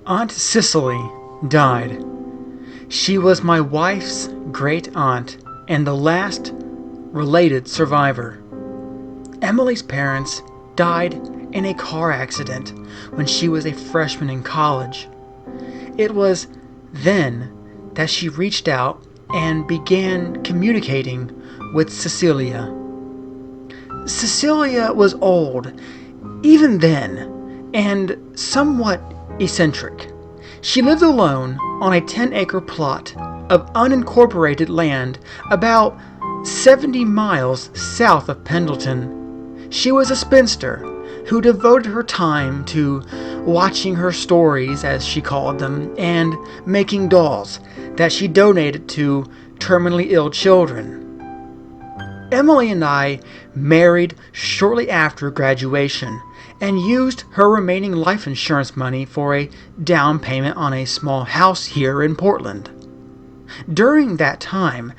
Aunt Cicely died. She was my wife's great aunt and the last related survivor. Emily's parents died in a car accident when she was a freshman in college. It was then that she reached out and began communicating with Cecilia. Cecilia was old, even then, and somewhat eccentric. She lived alone on a 10-acre plot of unincorporated land about 70 miles south of Pendleton. She was a spinster who devoted her time to watching her stories, as she called them, and making dolls that she donated to terminally ill children. Emily and I married shortly after graduation and used her remaining life insurance money for a down payment on a small house here in Portland. During that time,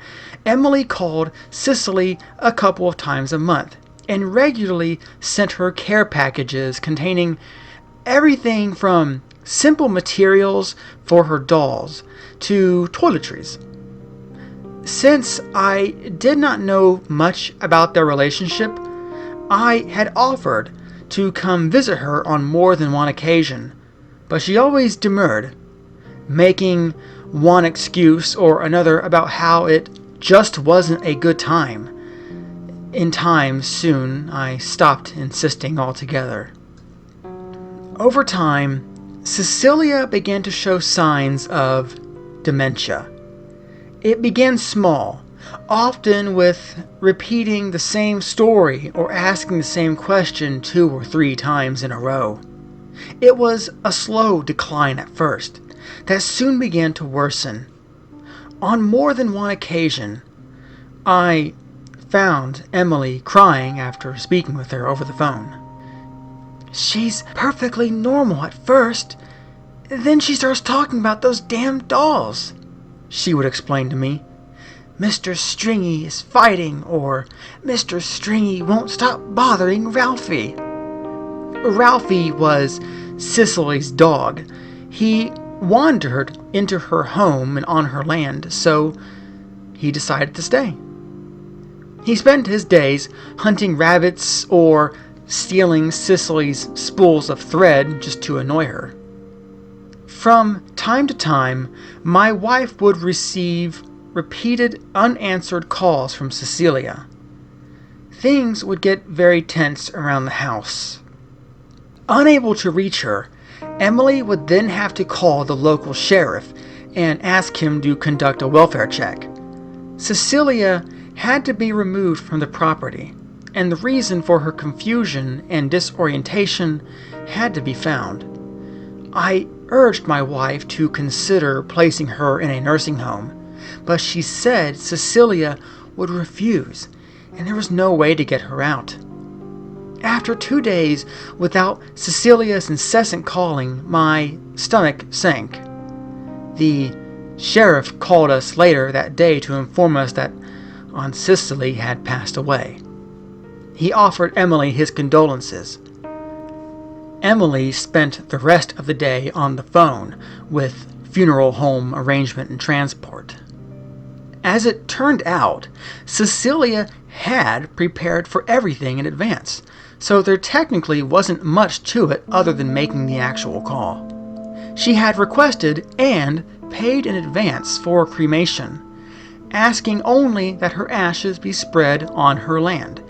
Emily called Cicely a couple of times a month and regularly sent her care packages containing everything from simple materials for her dolls to toiletries. Since I did not know much about their relationship, I had offered to come visit her on more than one occasion, but she always demurred, making one excuse or another about how it just wasn't a good time. In time, soon, I stopped insisting altogether. Over time, Cecilia began to show signs of dementia. It began small, often with repeating the same story or asking the same question 2 or 3 times in a row. It was a slow decline at first, that soon began to worsen. On more than one occasion, I found Emily crying after speaking with her over the phone. "She's perfectly normal at first, then she starts talking about those damn dolls," she would explain to me. "Mr. Stringy is fighting," or "Mr. Stringy won't stop bothering Ralphie." Ralphie was Cicely's dog. He wandered into her home and on her land, so he decided to stay. He spent his days hunting rabbits or stealing Cicely's spools of thread just to annoy her. From time to time, my wife would receive repeated unanswered calls from Cecilia. Things would get very tense around the house. Unable to reach her, Emily would then have to call the local sheriff and ask him to conduct a welfare check. Cecilia had to be removed from the property, and the reason for her confusion and disorientation had to be found. I urged my wife to consider placing her in a nursing home, but she said Cecilia would refuse, and there was no way to get her out. After 2 days without Cecilia's incessant calling, my stomach sank. The sheriff called us later that day to inform us that Aunt Cicely had passed away. He offered Emily his condolences. Emily spent the rest of the day on the phone with funeral home arrangement and transport. As it turned out, Cecilia had prepared for everything in advance, so there technically wasn't much to it other than making the actual call. She had requested and paid in advance for cremation, asking only that her ashes be spread on her land,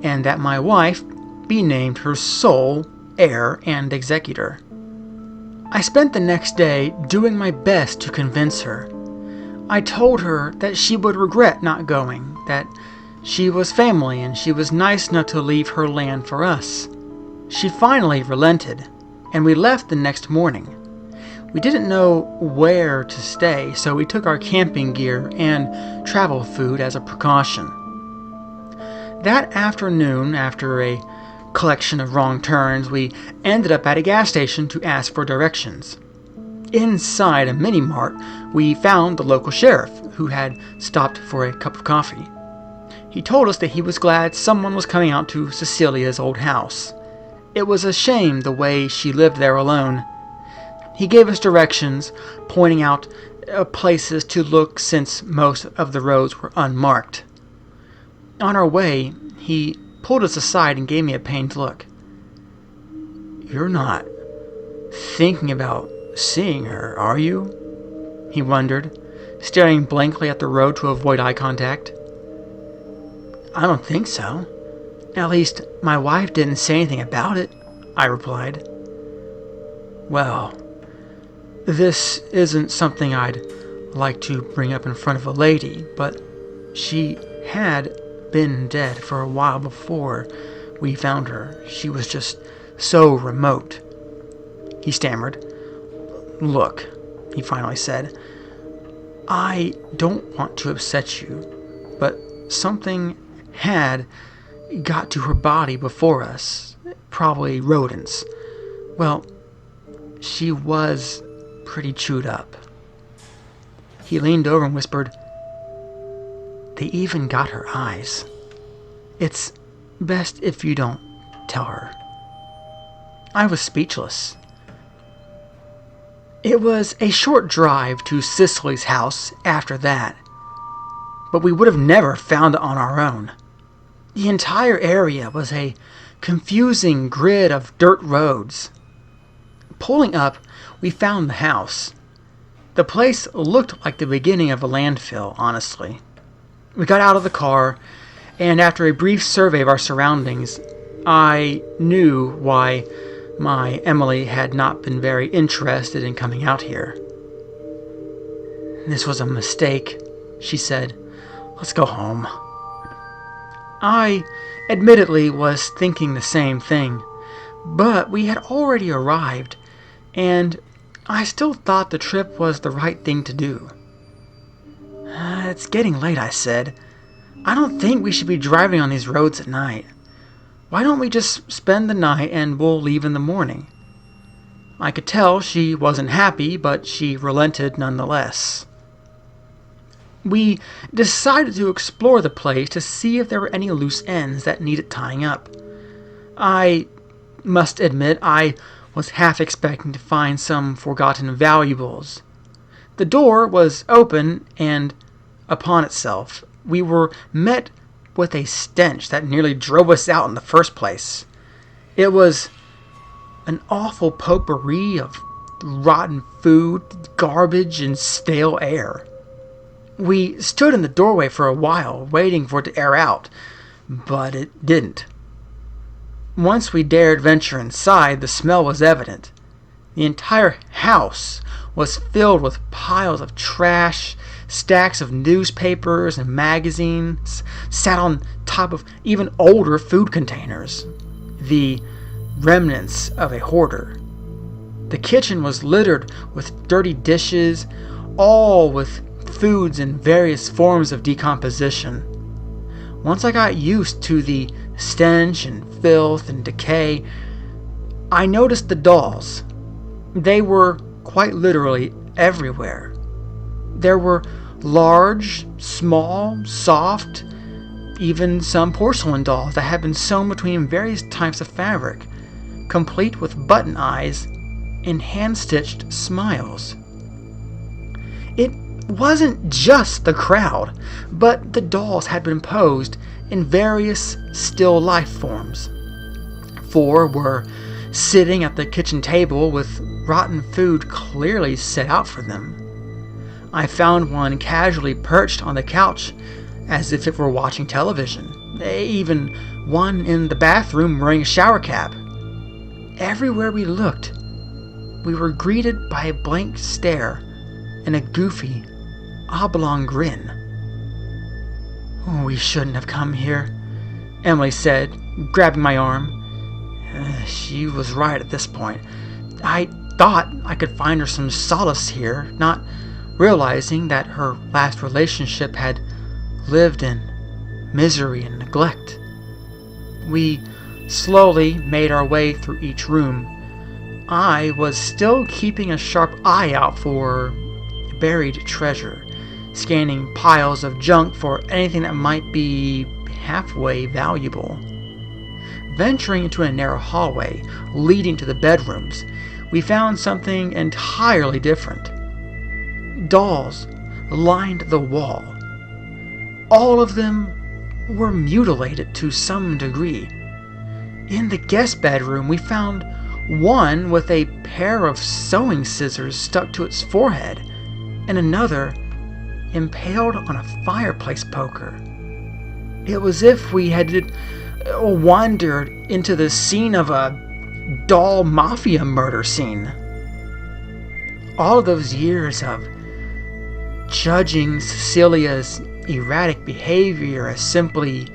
and that my wife be named her sole heir and executor. I spent the next day doing my best to convince her. I told her that she would regret not going, that she was family and she was nice enough to leave her land for us. She finally relented, and we left the next morning. We didn't know where to stay, so we took our camping gear and travel food as a precaution. That afternoon, after a collection of wrong turns, we ended up at a gas station to ask for directions. Inside a mini-mart, we found the local sheriff, who had stopped for a cup of coffee. He told us that he was glad someone was coming out to Cecilia's old house. It was a shame the way she lived there alone. He gave us directions, pointing out places to look since most of the roads were unmarked. On our way, he pulled us aside and gave me a pained look. "You're not thinking about seeing her, are you?" he wondered, staring blankly at the road to avoid eye contact. "I don't think so. At least, my wife didn't say anything about it," I replied. "Well, this isn't something I'd like to bring up in front of a lady, but she had been dead for a while before we found her. She was just so remote," he stammered. "Look," he finally said, "I don't want to upset you, but something had got to her body before us. Probably rodents. Well, she was pretty chewed up." He leaned over and whispered, "They even got her eyes. It's best if you don't tell her." I was speechless. It was a short drive to Cicely's house after that, but we would have never found it on our own. The entire area was a confusing grid of dirt roads. Pulling up, we found the house. The place looked like the beginning of a landfill, honestly. We got out of the car, and after a brief survey of our surroundings, I knew why my Emily had not been very interested in coming out here. "This was a mistake," she said. "Let's go home." I admittedly was thinking the same thing, but we had already arrived, and I still thought the trip was the right thing to do. "It's getting late," I said. "I don't think we should be driving on these roads at night. Why don't we just spend the night and we'll leave in the morning?" I could tell she wasn't happy, but she relented nonetheless. We decided to explore the place to see if there were any loose ends that needed tying up. I must admit I was half expecting to find some forgotten valuables. The door was open, and upon itself, we were met with a stench that nearly drove us out in the first place. It was an awful potpourri of rotten food, garbage, and stale air. We stood in the doorway for a while, waiting for it to air out, but it didn't. Once we dared venture inside, the smell was evident. The entire house was filled with piles of trash, stacks of newspapers and magazines sat on top of even older food containers, the remnants of a hoarder. The kitchen was littered with dirty dishes, all with foods in various forms of decomposition. Once I got used to the stench and filth and decay, I noticed the dolls. They were quite literally everywhere. There were large, small, soft, even some porcelain dolls that had been sewn between various types of fabric, complete with button eyes and hand-stitched smiles. It wasn't just the crowd, but the dolls had been posed in various still life forms. 4 were sitting at the kitchen table with rotten food clearly set out for them. I found one casually perched on the couch as if it were watching television. Even one in the bathroom wearing a shower cap. Everywhere we looked, we were greeted by a blank stare and a goofy, oblong grin. "We shouldn't have come here," Emily said, grabbing my arm. She was right at this point. I thought I could find her some solace here, not realizing that her last relationship had lived in misery and neglect. We slowly made our way through each room. I was still keeping a sharp eye out for buried treasure, scanning piles of junk for anything that might be halfway valuable. Venturing into a narrow hallway leading to the bedrooms, we found something entirely different. Dolls lined the wall. All of them were mutilated to some degree. In the guest bedroom, we found one with a pair of sewing scissors stuck to its forehead, and another impaled on a fireplace poker. It was as if we had wandered into the scene of a doll mafia murder scene. All of those years of judging Cecilia's erratic behavior as simply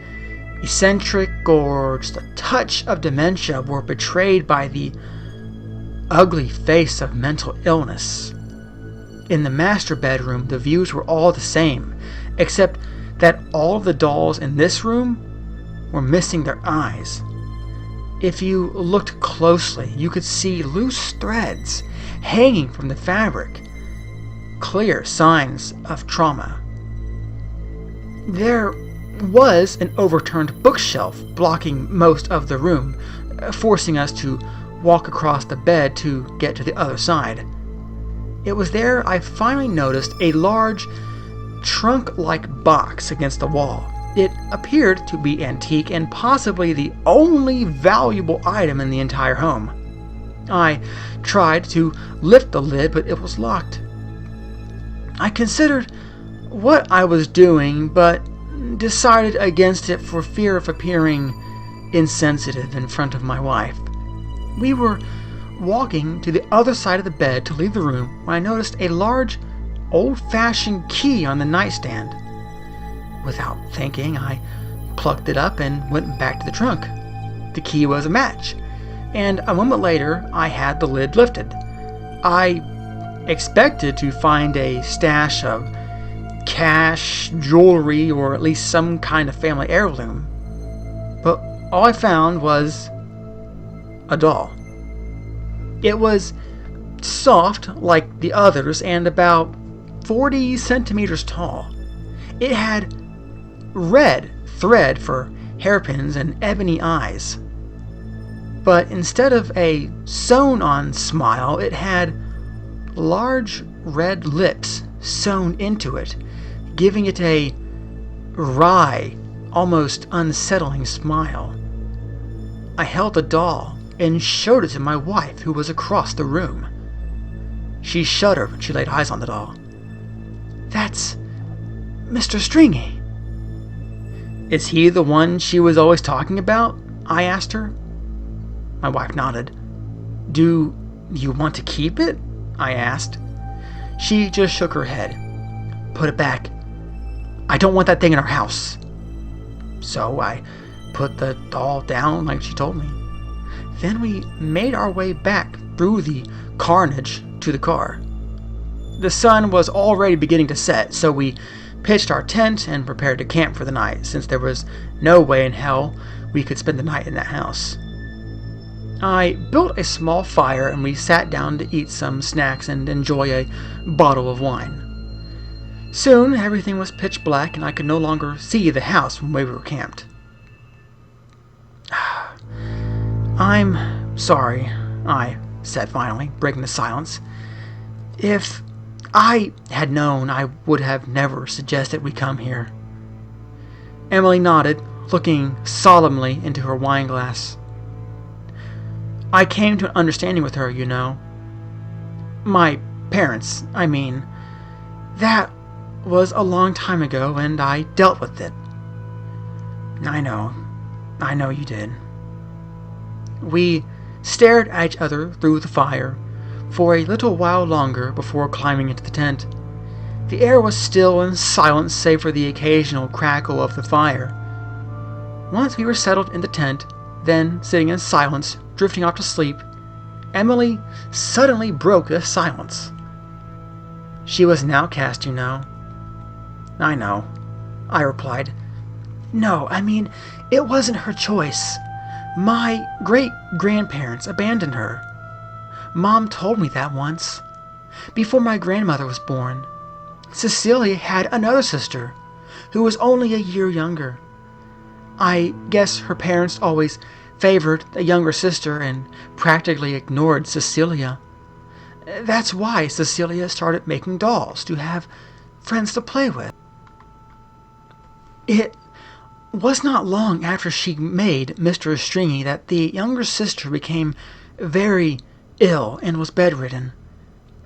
eccentric or just a touch of dementia were betrayed by the ugly face of mental illness. In the master bedroom, the views were all the same, except that all of the dolls in this room were missing their eyes. If you looked closely, you could see loose threads hanging from the fabric, clear signs of trauma. There was an overturned bookshelf blocking most of the room, forcing us to walk across the bed to get to the other side. It was there I finally noticed a large, trunk-like box against the wall. It appeared to be antique and possibly the only valuable item in the entire home. I tried to lift the lid, but it was locked. I considered what I was doing, but decided against it for fear of appearing insensitive in front of my wife. We were walking to the other side of the bed to leave the room when I noticed a large, old-fashioned key on the nightstand. Without thinking, I plucked it up and went back to the trunk. The key was a match, and a moment later I had the lid lifted. I expected to find a stash of cash, jewelry, or at least some kind of family heirloom. But all I found was a doll. It was soft like the others and about 40 centimeters tall. It had red thread for hairpins and ebony eyes. But instead of a sewn-on smile, it had large red lips sewn into it, giving it a wry, almost unsettling smile. I held the doll and showed it to my wife, who was across the room. She shuddered when she laid eyes on the doll. "That's Mr. Stringy." "Is he the one she was always talking about?" I asked her. My wife nodded. "Do you want to keep it?" I asked. She just shook her head. "Put it back. I don't want that thing in our house." So I put the doll down like she told me. Then we made our way back through the carnage to the car. The sun was already beginning to set, so we pitched our tent and prepared to camp for the night, since there was no way in hell we could spend the night in that house. I built a small fire and we sat down to eat some snacks and enjoy a bottle of wine. Soon everything was pitch black and I could no longer see the house from where we were camped. "I'm sorry," I said finally, breaking the silence. "If I had known, I would have never suggested we come here." Emily nodded, looking solemnly into her wine glass. "I came to an understanding with her, you know. My parents, I mean. That was a long time ago, and I dealt with it." I know you did." We stared at each other through the fire for a little while longer before climbing into the tent. The air was still and silent save for the occasional crackle of the fire. Once we were settled in the tent, then sitting in silence, drifting off to sleep, Emily suddenly broke the silence. "She was an outcast, you know." "I know," I replied. "No, I mean, it wasn't her choice. My great-grandparents abandoned her. Mom told me that once. Before my grandmother was born, Cecilia had another sister, who was only a year younger. I guess her parents always favored the younger sister and practically ignored Cecilia. That's why Cecilia started making dolls to have friends to play with. It was not long after she made Mr. Stringy that the younger sister became very ill and was bedridden.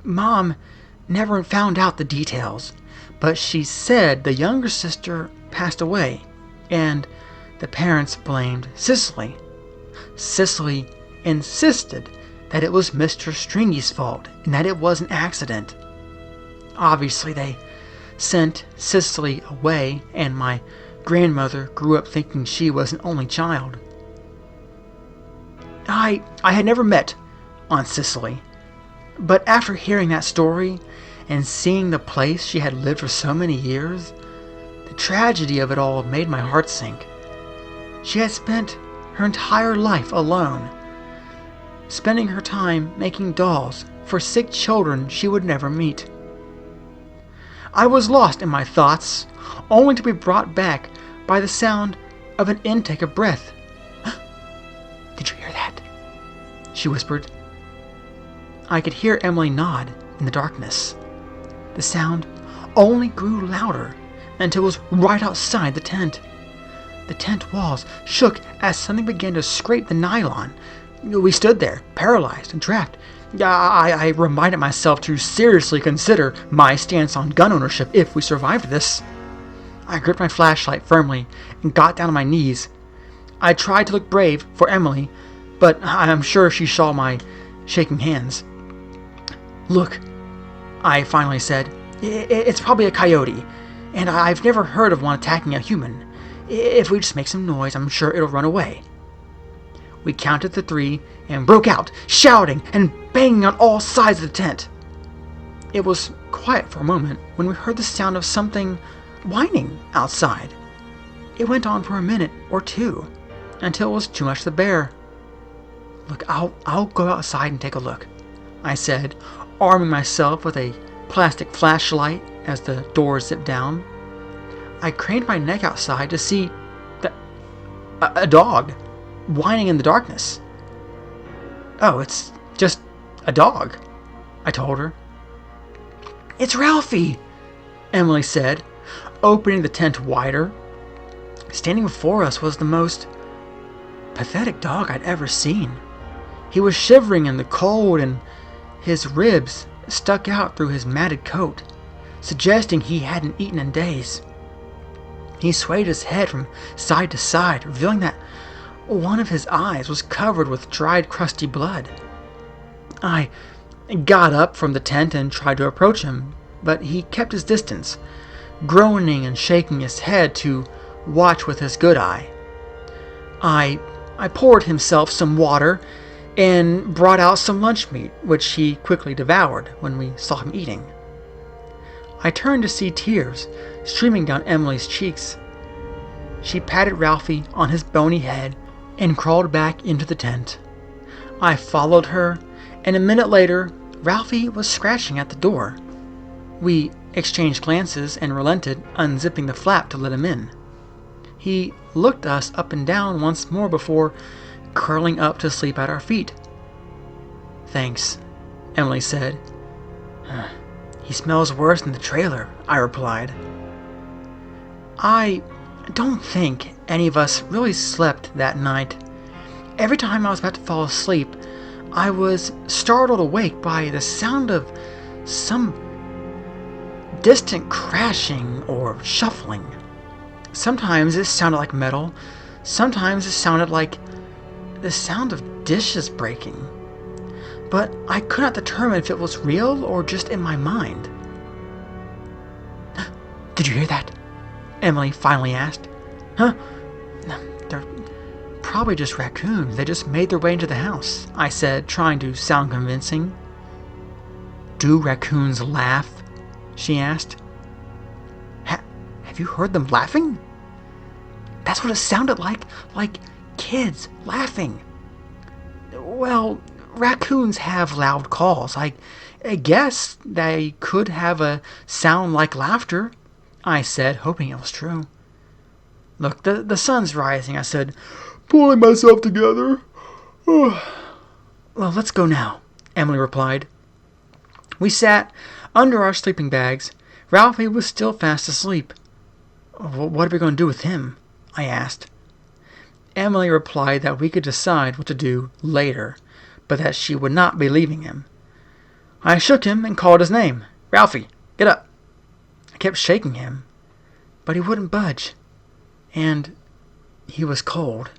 Mom never found out the details, but she said the younger sister passed away, and the parents blamed Cicely. Cicely insisted that it was Mr. Stringy's fault and that it was an accident. Obviously, they sent Cicely away, and my grandmother grew up thinking she was an only child. I had never met Aunt Cicely, but after hearing that story and seeing the place she had lived for so many years, the tragedy of it all made my heart sink. She had spent her entire life alone, spending her time making dolls for sick children she would never meet. I was lost in my thoughts, only to be brought back by the sound of an intake of breath. "Did you hear that?" she whispered. I could hear Emily nod in the darkness. The sound only grew louder until it was right outside the tent. The tent walls shook as something began to scrape the nylon. We stood there, paralyzed and trapped. I reminded myself to seriously consider my stance on gun ownership if we survived this. I gripped my flashlight firmly and got down on my knees. I tried to look brave for Emily, but I'm sure she saw my shaking hands. "Look," I finally said, "it's probably a coyote, and I've never heard of one attacking a human. If we just make some noise, I'm sure it'll run away." We counted to 3 and broke out, shouting and banging on all sides of the tent. It was quiet for a moment when we heard the sound of something whining outside. It went on for a minute or two until it was too much to bear. "Look, I'll go outside and take a look," I said, arming myself with a plastic flashlight as the door zipped down. I craned my neck outside to see a dog whining in the darkness. "Oh, it's just a dog," I told her. "It's Ralphie," Emily said, opening the tent wider. Standing before us was the most pathetic dog I'd ever seen. He was shivering in the cold, and his ribs stuck out through his matted coat, suggesting he hadn't eaten in days. He swayed his head from side to side, revealing that one of his eyes was covered with dried, crusty blood. I got up from the tent and tried to approach him, but he kept his distance, groaning and shaking his head to watch with his good eye. I poured himself some water and brought out some lunch meat, which he quickly devoured when we saw him eating. I turned to see tears streaming down Emily's cheeks. She patted Ralphie on his bony head and crawled back into the tent. I followed her, and a minute later, Ralphie was scratching at the door. We exchanged glances and relented, unzipping the flap to let him in. He looked us up and down once more before curling up to sleep at our feet. "Thanks," Emily said. "He smells worse than the trailer," I replied. I don't think any of us really slept that night. Every time I was about to fall asleep, I was startled awake by the sound of some distant crashing or shuffling. Sometimes it sounded like metal, sometimes it sounded like the sound of dishes breaking. But I could not determine if it was real or just in my mind. "Did you hear that?" Emily finally asked. "Huh? They're probably just raccoons. They just made their way into the house," I said, trying to sound convincing. "Do raccoons laugh?" she asked. Have you heard them laughing?" "That's what it sounded like kids laughing." "Well, raccoons have loud calls. I guess they could have a sound like laughter," I said, hoping it was true. "Look, the sun's rising," I said, pulling myself together. Well, let's go now, Emily replied. We sat under our sleeping bags. Ralphie was still fast asleep. What are we going to do with him? I asked. Emily replied that we could decide what to do later, but that she would not be leaving him. I shook him and called his name. Ralphie, get up. I kept shaking him, but he wouldn't budge, and he was cold.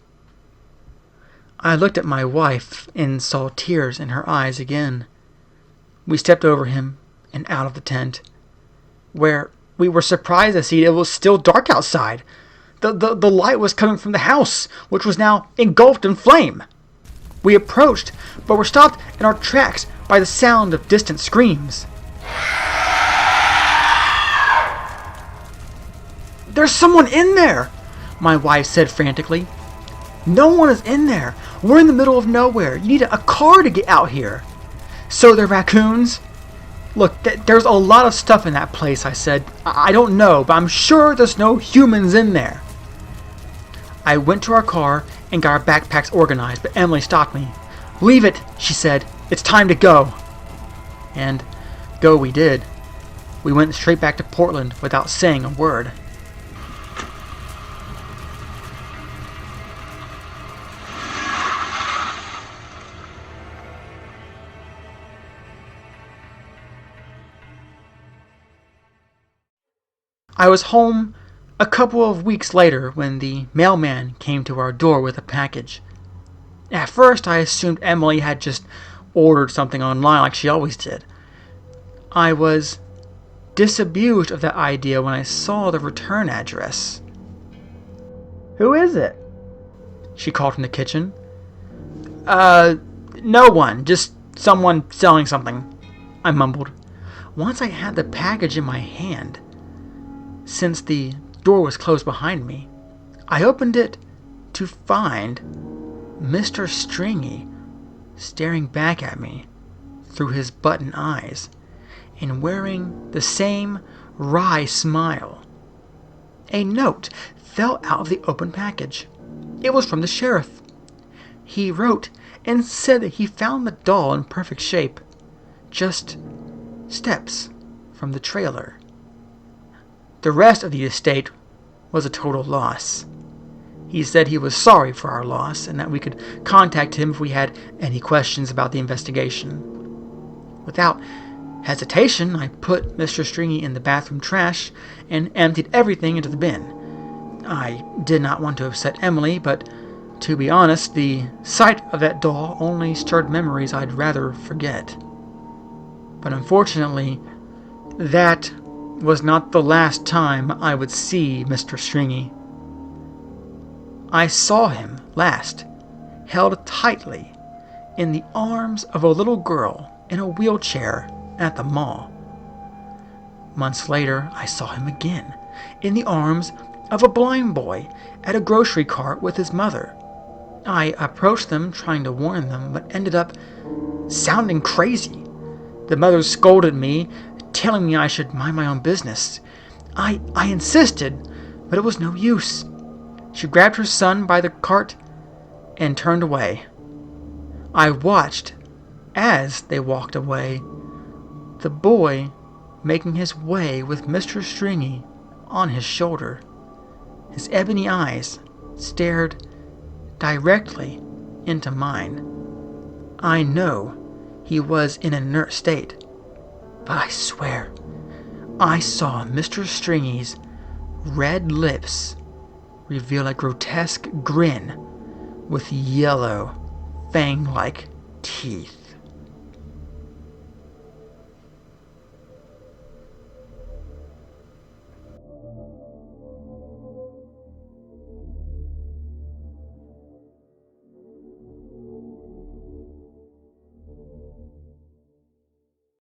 I looked at my wife and saw tears in her eyes again. We stepped over him and out of the tent, where we were surprised to see it was still dark outside. The light was coming from the house, which was now engulfed in flame. We approached, but were stopped in our tracks by the sound of distant screams. There's someone in there, my wife said frantically. No one is in there. We're in the middle of nowhere. You need a car to get out here. So they're raccoons? Look, there's a lot of stuff in that place, I said. I don't know, but I'm sure there's no humans in there. I went to our car and got our backpacks organized, but Emily stopped me. Leave it, she said. It's time to go. And go we did. We went straight back to Portland without saying a word. I was home a couple of weeks later when the mailman came to our door with a package. At first, I assumed Emily had just ordered something online like she always did. I was disabused of that idea when I saw the return address. Who is it? She called from the kitchen. No one, just someone selling something, I mumbled. Once I had the package in my hand, since the door was closed behind me, I opened it to find Mr. Stringy staring back at me through his button eyes and wearing the same wry smile. A note fell out of the open package. It was from the sheriff. He wrote and said that he found the doll in perfect shape, just steps from the trailer. The rest of the estate was a total loss. He said he was sorry for our loss and that we could contact him if we had any questions about the investigation. Without hesitation, I put Mr. Stringy in the bathroom trash and emptied everything into the bin. I did not want to upset Emily, but to be honest, the sight of that doll only stirred memories I'd rather forget. But unfortunately, that was not the last time I would see Mr. Stringy. I saw him last, held tightly in the arms of a little girl in a wheelchair at the mall. Months later, I saw him again, in the arms of a blind boy at a grocery cart with his mother. I approached them trying to warn them, but ended up sounding crazy. The mother scolded me, telling me I should mind my own business. I insisted, but it was no use. She grabbed her son by the cart and turned away. I watched as they walked away, the boy making his way with Mr. Stringy on his shoulder. His ebony eyes stared directly into mine. I know he was in an inert state, but I swear I saw Mr. Stringy's red lips reveal a grotesque grin with yellow, fang-like teeth.